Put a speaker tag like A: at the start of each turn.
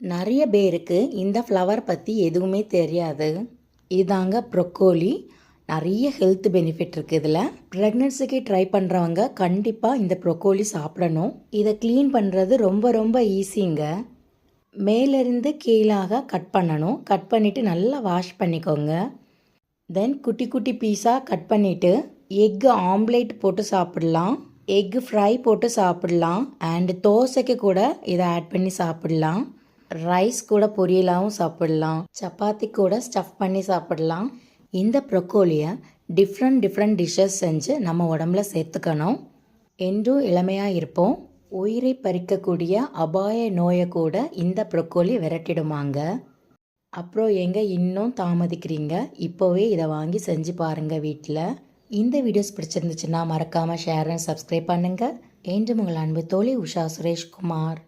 A: நிறைய பேருக்கு இந்த ஃப்ளவர் பற்றி எதுவுமே தெரியாது. இதாங்க ப்ரொக்கோலி. நிறைய ஹெல்த் பெனிஃபிட் இருக்குது இதில். ப்ரெக்னென்சிக்கு ட்ரை பண்ணுறவங்க கண்டிப்பாக இந்த ப்ரொக்கோலி சாப்பிடணும். இதை க்ளீன் பண்ணுறது ரொம்ப ரொம்ப ஈஸிங்க. மேலேருந்து கீழாக கட் பண்ணணும். கட் பண்ணிவிட்டு நல்லா வாஷ் பண்ணிக்கோங்க. தென் குட்டி குட்டி பீஸாக கட் பண்ணிவிட்டு எக்கு ஆம்லேட் போட்டு சாப்பிட்லாம், எக்கு ஃப்ரை போட்டு சாப்பிட்லாம், அண்டு தோசைக்கு கூட இதை ஆட் பண்ணி சாப்பிட்லாம், ரைஸ் கூட பொரியலாகவும் சாப்பிட்லாம், சப்பாத்தி கூட ஸ்டஃப் பண்ணி சாப்பிட்லாம். இந்த ப்ரொக்கோலியை டிஃப்ரெண்ட் டிஷ்ஷஸ் செஞ்சு நம்ம உடம்புல சேர்த்துக்கணும். என்றும் இளமையாக இருப்போம். உயிரை பறிக்கக்கூடிய அபாய நோயை கூட இந்த ப்ரொக்கோலி விரட்டிடுமாங்க. அப்புறம் இன்னும் தாமதிக்கிறீங்க? இப்போவே இதை வாங்கி செஞ்சு பாருங்கள் வீட்டில். இந்த வீடியோஸ் பிடிச்சிருந்துச்சுன்னா மறக்காமல் ஷேர் அண்ட் சப்ஸ்கிரைப் பண்ணுங்கள். என்று உங்கள் அன்பு தோழி உஷா சுரேஷ்குமார்.